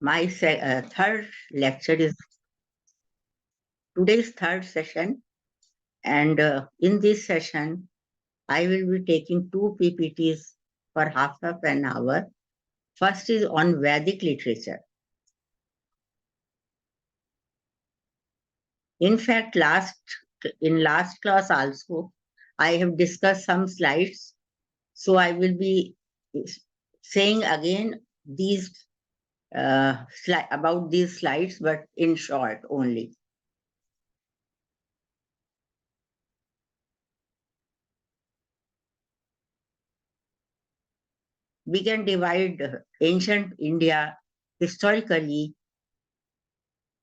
My third lecture is today's third session, and in this session, I will be taking two PPTs for half of an hour. First is on Vedic literature. In fact, in last class also, I have discussed some slides, so I will be saying again these about these slides, but in short only. We can divide ancient India historically,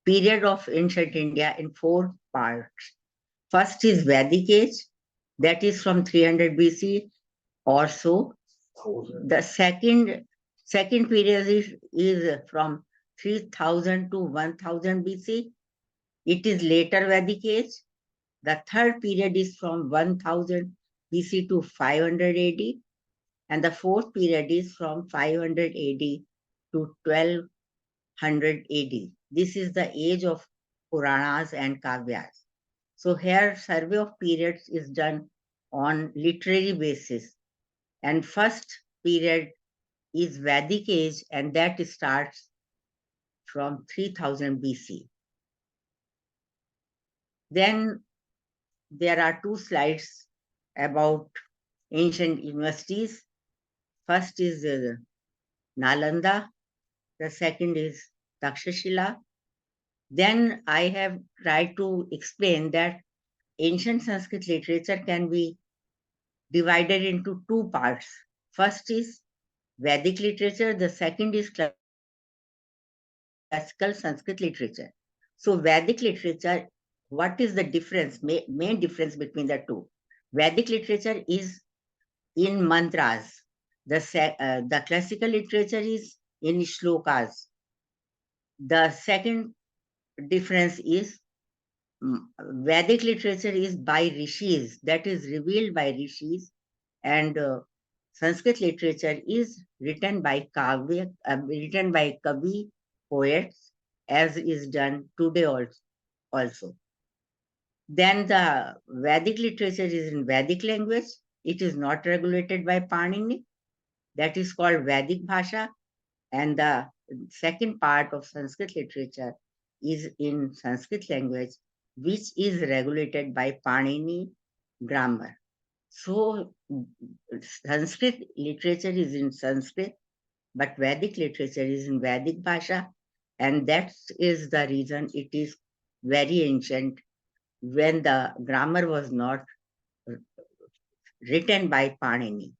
period of ancient India in four parts. First is Vedic age, that is from 300 BC or so. The second period is from 3000 to 1000 BC. It is later Vedic age. The third period is from 1000 BC to 500 AD. And the fourth period is from 500 AD to 1200 AD. This is the age of Puranas and Kavyas. So here survey of periods is done on literary basis. And first period is Vedic age, and that starts from 3000 BC. Then there are two slides about ancient universities. First is Nalanda, the second is Takshashila. Then I have tried to explain that ancient Sanskrit literature can be divided into two parts. First is Vedic literature, the second is classical Sanskrit literature. So Vedic literature, what is the difference, main difference between the two? Vedic literature is in mantras. The classical literature is in shlokas. The second difference is Vedic literature is by rishis, that is revealed by rishis, and Sanskrit literature is written by written by Kavi poets, as is done today also. Then the Vedic literature is in Vedic language. It is not regulated by Panini. That is called Vedic Bhasha. And the second part of Sanskrit literature is in Sanskrit language, which is regulated by Panini grammar. So Sanskrit literature is in Sanskrit, but Vedic literature is in Vedic Bhasha, and that is the reason it is very ancient, when the grammar was not written by Panini.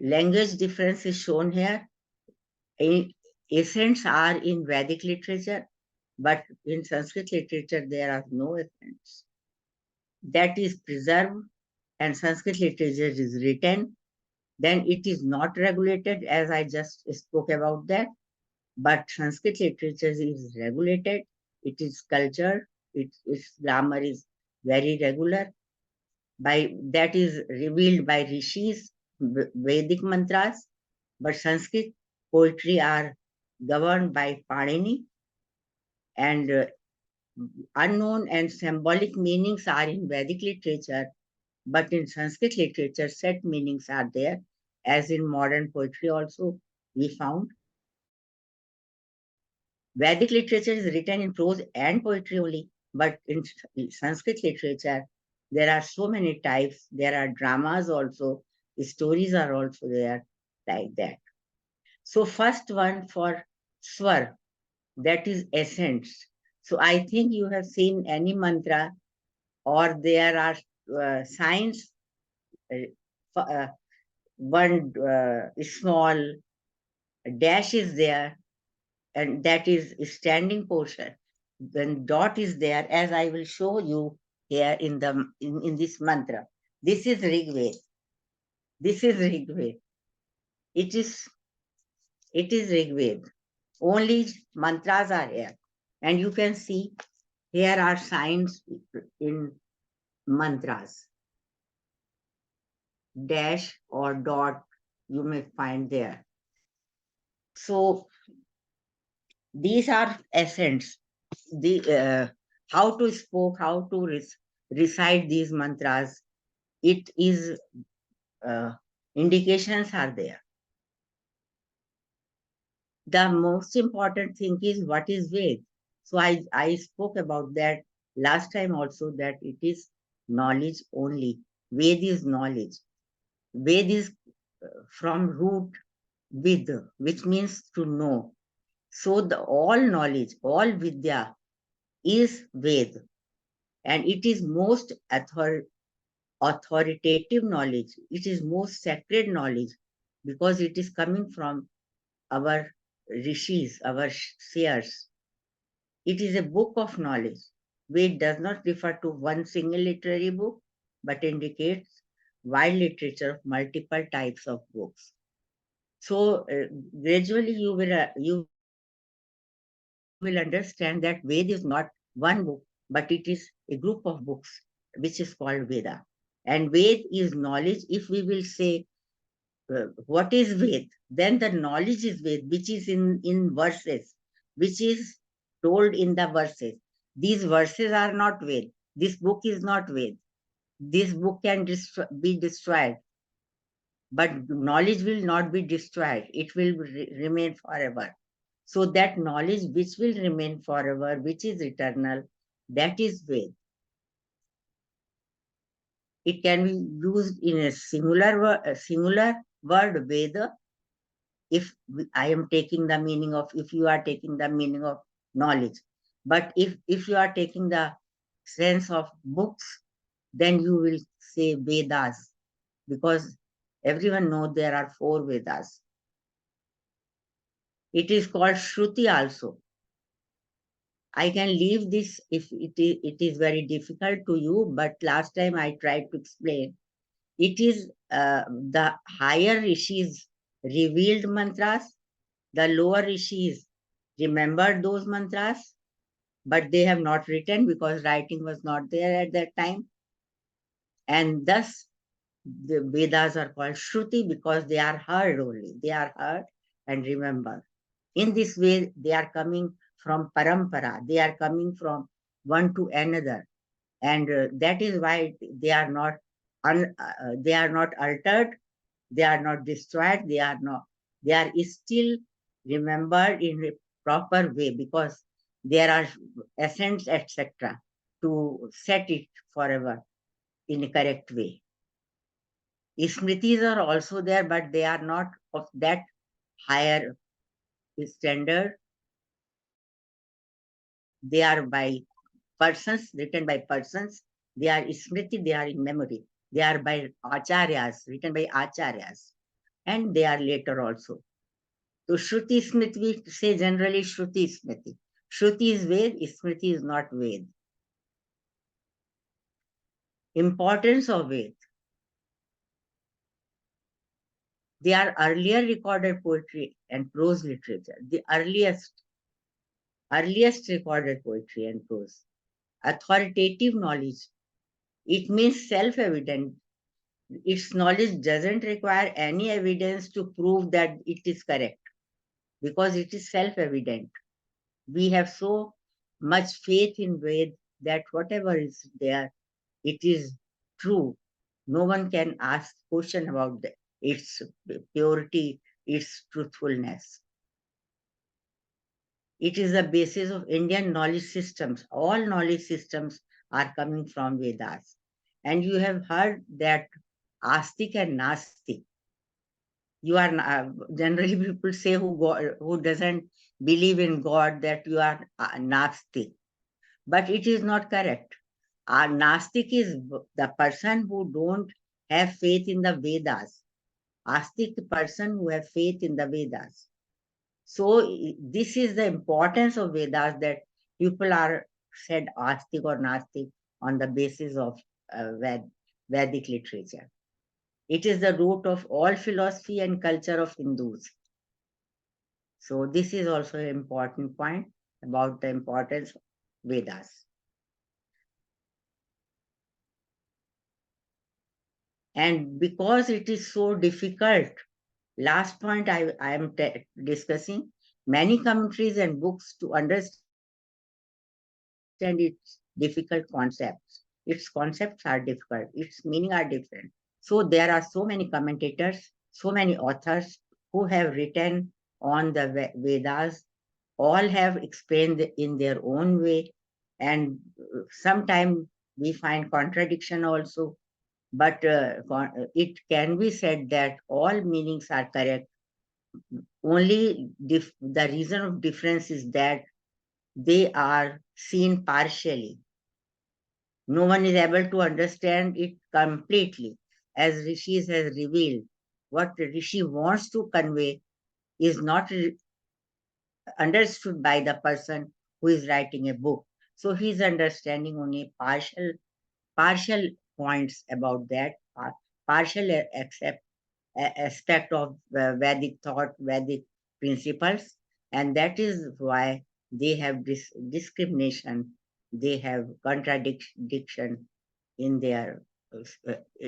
Language difference is shown here. Accents are in Vedic literature, but in Sanskrit literature there are no accents. That is preserved, and Sanskrit literature is written. Then it is not regulated, as I just spoke about that. But Sanskrit literature is regulated. It is cultured. Its grammar is very regular. That is revealed by rishis, Vedic mantras. But Sanskrit poetry are governed by Panini, and unknown and symbolic meanings are in Vedic literature, but in Sanskrit literature, set meanings are there, as in modern poetry also we found. Vedic literature is written in prose and poetry only, but in Sanskrit literature, there are so many types. There are dramas also, stories are also there, like that. So first one for swar, that is essence. So I think you have seen any mantra, or there are signs, one small dash is there, and that is standing portion. Then dot is there, as I will show you here in this mantra. This is Rigved. This is Rigved. It is Rigved. Only mantras are here. And you can see here are signs in mantras. Dash or dot you may find there. So these are essence. The how to spoke, how to recite these mantras. It is indications are there. The most important thing is what is Ved. So I spoke about that last time also, that it is knowledge only. Ved is knowledge. Ved is from root Vid, which means to know. So the all knowledge, all Vidya is Ved, and it is most authoritative knowledge. It is most sacred knowledge because it is coming from our rishis, our seers. It is a book of knowledge. Ved does not refer to one single literary book, but indicates wide literature of multiple types of books. So gradually you will understand that Ved is not one book, but it is a group of books, which is called Veda. And Ved is knowledge. If we will say what is Ved, then the knowledge is Ved, which is in verses, which is told in the verses. These verses are not Ved. This book is not Ved. This book can be destroyed, but knowledge will not be destroyed. It will remain forever. So that knowledge which will remain forever, which is eternal, that is Ved. It can be used in a singular word, Veda, if I am taking the meaning of, if you are taking the meaning of knowledge. But if you are taking the sense of books, then you will say Vedas, because everyone knows there are 4 Vedas. It is called Shruti also. I can leave this if it is very difficult to you, but last time I tried to explain. It is the higher rishis revealed mantras, the lower rishis remembered those mantras, but they have not written because writing was not there at that time. And thus, the Vedas are called Shruti because they are heard only. They are heard and remembered. In this way, they are coming from parampara. They are coming from one to another, and that is why they are not altered. They are not destroyed. They are not. They are still remembered in a proper way because there are essence, etc., to set it forever in a correct way. Smritis are also there, but they are not of that higher standard. They are by persons, written by persons. They are smriti, they are in memory. They are by acharyas, written by acharyas. And they are later also. So Shruti Smriti, we say generally Shruti Smriti. Shruti is Ved, Smriti is not Ved. Importance of Ved. They are earlier recorded poetry and prose literature. The earliest recorded poetry and prose. Authoritative knowledge. It means self-evident. Its knowledge doesn't require any evidence to prove that it is correct because it is self-evident. We have so much faith in Ved that whatever is there, it is true. No one can ask question about its purity, its truthfulness. It is the basis of Indian knowledge systems. All knowledge systems are coming from Vedas. And you have heard that Astik and Nastik. You are generally people say who doesn't believe in God that you are Nastik, but it is not correct. Nastik is the person who don't have faith in the Vedas. Astik, the person who have faith in the Vedas. So this is the importance of Vedas, that people are said Astik or Nastik on the basis of Vedic literature. It is the root of all philosophy and culture of Hindus. So this is also an important point about the importance of Vedas. And because it is so difficult, Last point I am discussing, many commentaries and books to understand its difficult concepts. Its concepts are difficult, its meaning are different. So there are so many commentators, so many authors who have written on the Vedas, all have explained in their own way, and sometimes we find contradiction also, but it can be said that all meanings are correct. Only the reason of difference is that they are seen partially. No one is able to understand it completely. As Rishis has revealed, what Rishi wants to convey is not understood by the person who is writing a book. So he is understanding only partial points about that, partial aspect of Vedic thought, Vedic principles, and that is why they have this discrimination, they have contradiction in their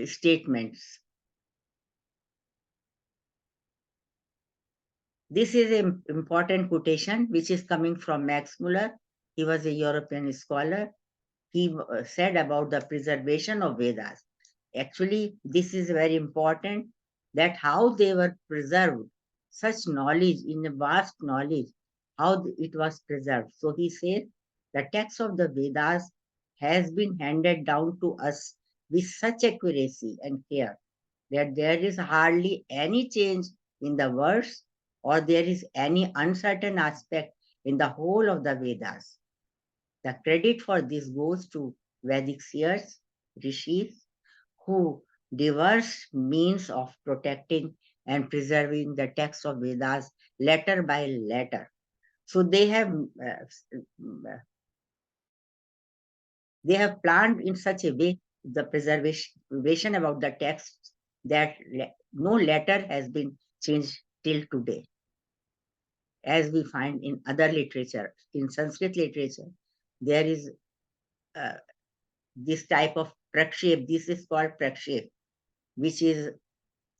statements. This is an important quotation which is coming from Max Muller. He was a European scholar. He said about the preservation of Vedas. Actually, this is very important, that how they were preserved, such knowledge, in a vast knowledge, how it was preserved. So he said, the text of the Vedas has been handed down to us with such accuracy and care that there is hardly any change in the words, or there is any uncertain aspect in the whole of the Vedas. The credit for this goes to Vedic seers, rishis, who diverse means of protecting and preserving the text of Vedas letter by letter. So they have planned in such a way the preservation about the text that no letter has been changed till today, as we find in other literature. In Sanskrit literature, there is uh, this type of prakshep. This is called prakshep, which is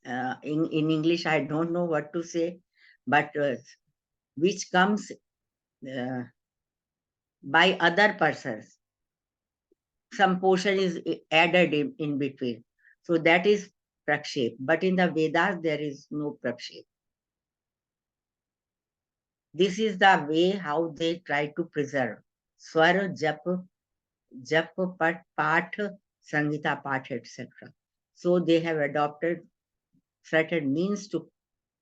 in English, I don't know what to say, but which comes uh, by other persons. Some portion is added in between. So that is prakshep. But in the Vedas, there is no prakshep. This is the way how they try to preserve. Swara, jap, pat, sangita, pat, etc. So they have adopted certain means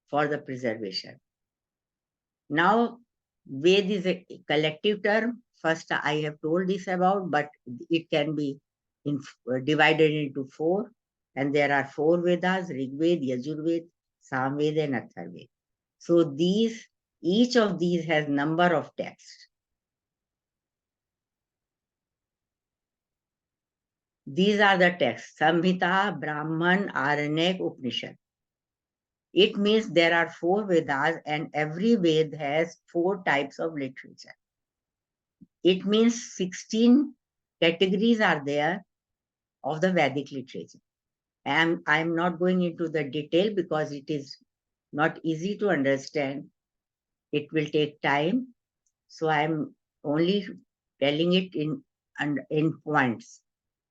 for the preservation. Now, Ved is a collective term. First, I have told this about, but it can be divided into four. And there are four Vedas: Rig Veda, Yajurveda, Samveda, and Atharveda. So each of these has number of texts. These are the texts: Samhita, Brahman, Aranyak, Upanishad. It means there are four Vedas, and every Ved has four types of literature. It means 16 categories are there of the Vedic literature. And I'm not going into the detail because it is not easy to understand. It will take time. So I'm only telling it in points.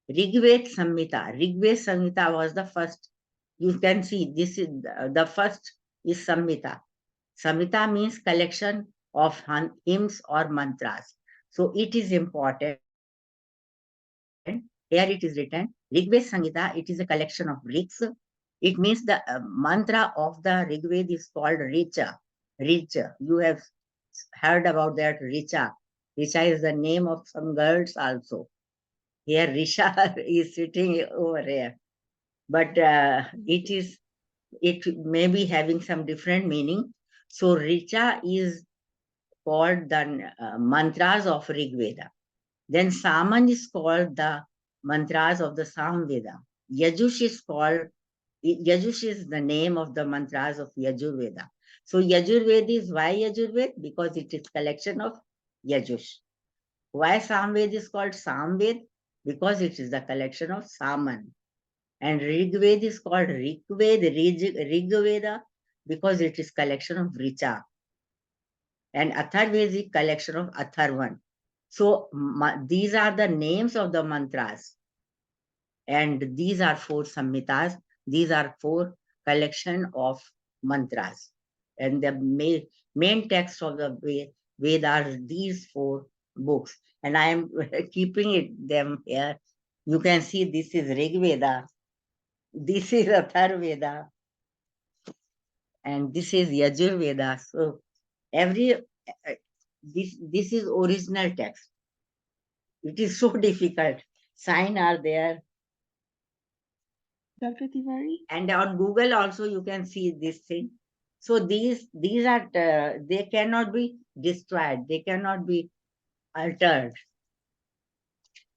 Rigved Samhita. Rigved Samhita was the first. You can see this is the first is Samhita. Samhita means collection of hymns or mantras. So it is important. Here it is written, Rigved Samhita, it is a collection of rigs. It means the mantra of the Rigved is called Richa. Richa. You have heard about that Richa. Richa is the name of some girls also. Here Risha is sitting over here. But it may be having some different meaning. So Richa is called the mantras of Rig Veda. Then Saman is called the mantras of the Samveda. Yajush is called, Yajush is the name of the mantras of Yajurveda. So Yajurveda is why Yajurveda? Because it is collection of Yajush. Why Samved is called Samved? Because it is the collection of Saman. And Rigveda is called Rigveda, Rigveda, because it is collection of Richa. And Atharved is collection of Atharvan. So these are the names of the mantras. And these are four samhitas. These are four collection of mantras. And the main text of the Veda are these four books. And I am keeping them here. You can see this is Rig Veda, this is Atharveda, and this is Yajurveda. So every this is original text. It is so difficult. Sign are there. Dr. Tiwari? And on Google also you can see this thing. So these are they cannot be destroyed. They cannot be altered.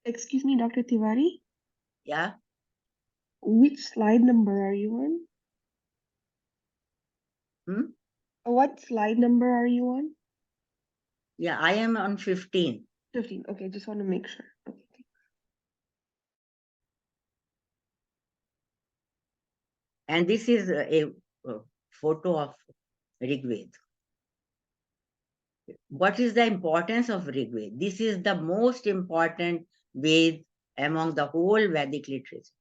Excuse me, Dr. Tiwari? Yeah. Which slide number are you on? What slide number are you on? Yeah, I am on 15. 15. Okay, just want to make sure. Okay. And this is a photo of Rigved. What is the importance of Rigved? This is the most important Ved among the whole Vedic literature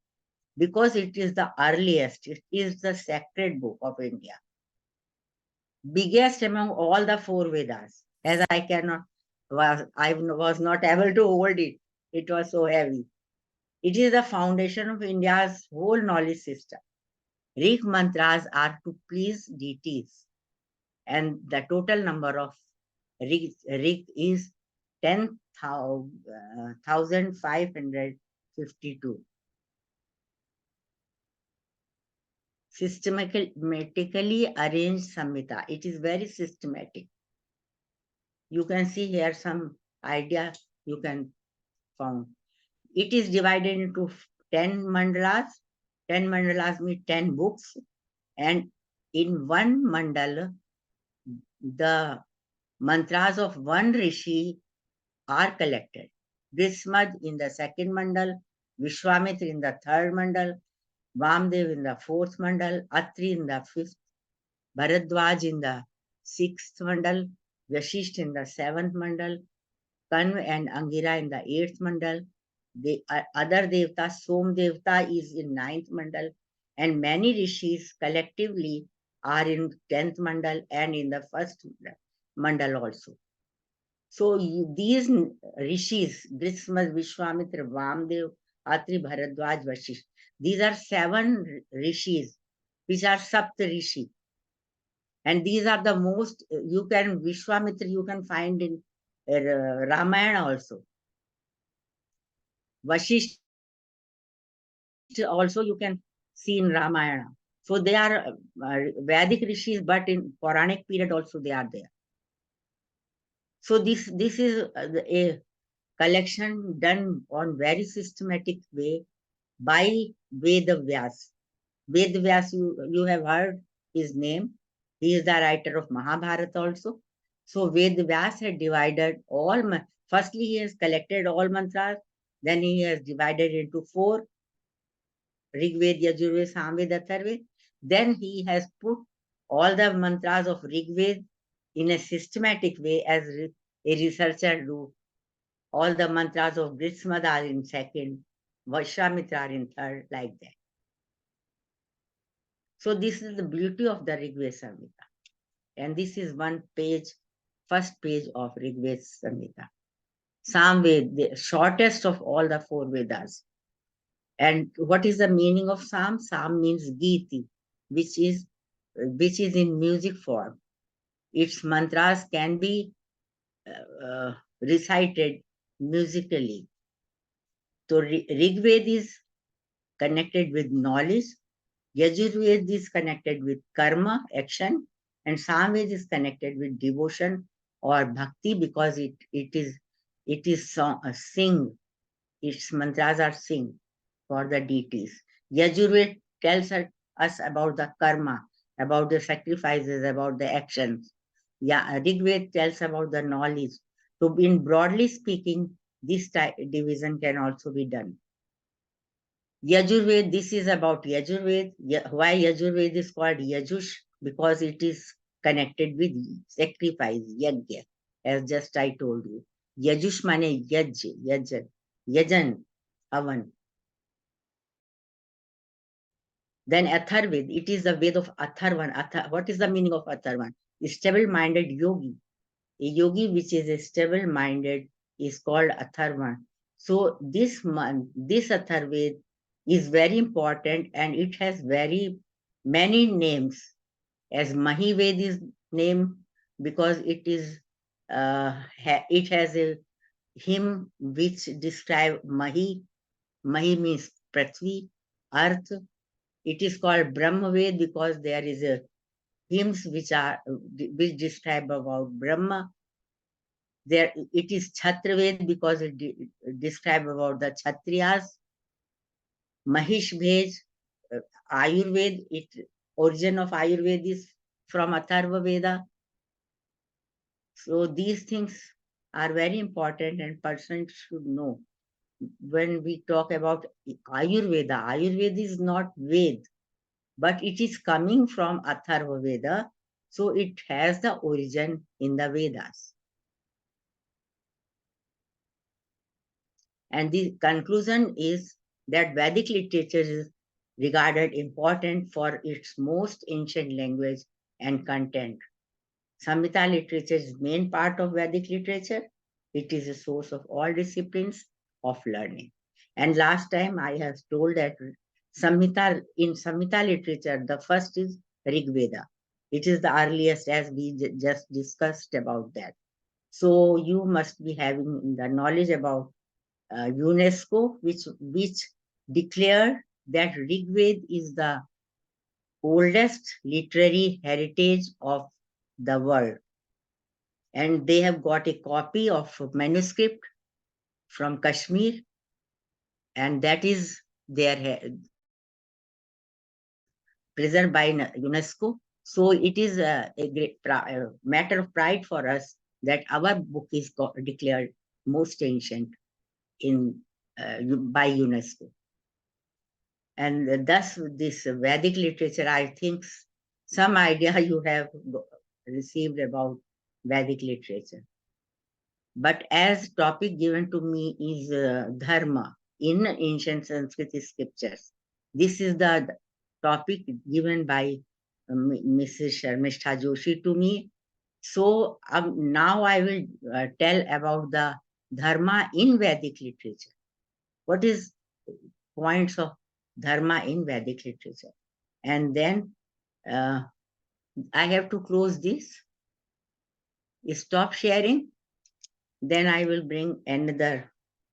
because it is the earliest. It is the sacred book of India. Biggest among all the four Vedas. As I was not able to hold it. It was so heavy. It is the foundation of India's whole knowledge system. Rig mantras are to please deities, and the total number of rig is 10,552. Systematically arranged samhita. It is very systematic. You can see here some idea you can found. It is divided into 10 mandalas. 10 mandalas mean 10 books. And in one mandala, the mantras of one rishi are collected. Grismad in the second mandal, Vishwamitra in the third mandal, Vamdev in the fourth mandal, Atri in the fifth, Bharadwaj in the sixth mandal, Vashisht in the seventh mandal, Kanv and Angira in the eighth mandal. The other devta, Som devta, is in ninth mandal, and many rishis collectively are in 10th mandal and in the first mandal also. So these rishis, Grisma, Vishwamitra, Vamdev, Atri, Bharadwaj, Vashisht, these are 7 rishis, which are Sapt rishi. And these are the most, you can, Vishwamitra, you can find in Ramayana also. Vashisht also you can see in Ramayana. So they are Vedic rishis, but in Puranic period also they are there. So this is a collection done on very systematic way by Veda Vyas. Veda Vyas, you have heard his name. He is the writer of Mahabharata also. So Veda Vyas had divided all, firstly he has collected all mantras, then he has divided into 4, Rigved, Yajurved, Samved, Atharved. Then he has put all the mantras of Rigved in a systematic way as a researcher do. All the mantras of Grismad are in second, Vaishwamitra are in third, like that. So this is the beauty of the Rigved Samhita. And this is one page, first page of Rigved Samhita. Samved, the shortest of all the 4 Vedas. And what is the meaning of Sam? Sam means Giti, which is in music form. Its mantras can be recited musically. So Rigved is connected with knowledge, Yajurved is connected with karma, action, and Samved is connected with devotion or bhakti because it is sing. Its mantras are sing for the deities. Yajurved tells us about the karma, about the sacrifices, about the actions. Yeah, Rigved tells about the knowledge. So, in broadly speaking, this division can also be done. Yajurved, this is about Yajurved. Why Yajurved is called Yajush? because it is connected with sacrifice, yajna, as just I told you. Yajush mane yajan, avan. Then Atharved, it is the Ved of Atharvan. What is the meaning of Atharvan? Stable-minded yogi. A yogi which is stable-minded is called Atharvan. So this Atharved is very important, and it has very many names. As Mahived is name because it has a hymn which describe Mahi. Mahi means Prithvi, Earth. It is called Brahmaved because there is a hymns which describe about Brahma. There it is Chhatraved because it describe about the Kshatriyas. Mahish Bhej, Ayurved. Origin of Ayurveda is from Atharva Veda. So these things are very important, and person should know. When we talk about Ayurveda, Ayurveda is not Ved, but it is coming from Atharva Veda, so it has the origin in the Vedas. And the conclusion is that Vedic literature is regarded important for its most ancient language and content. Samhita literature is main part of Vedic literature. It is a source of all disciplines of learning. And last time I have told that in Samhita literature, the first is Rig Veda. It is the earliest, as we just discussed about that. So you must be having the knowledge about UNESCO, which declared that Rig Veda is the oldest literary heritage of the world. And they have got a copy of manuscript from Kashmir, and that is their preserved by UNESCO. So it is a great matter of pride for us that our book is declared most ancient in by UNESCO. And thus, this Vedic literature, I think some idea you have received about Vedic literature. But as topic given to me is dharma in ancient Sanskrit scriptures. This is the topic given by Mrs. Sharmistha Joshi to me. So now I will tell about the dharma in Vedic literature. What is points of dharma in Vedic literature? And then uh, I have to close this, stop sharing. Then I will bring another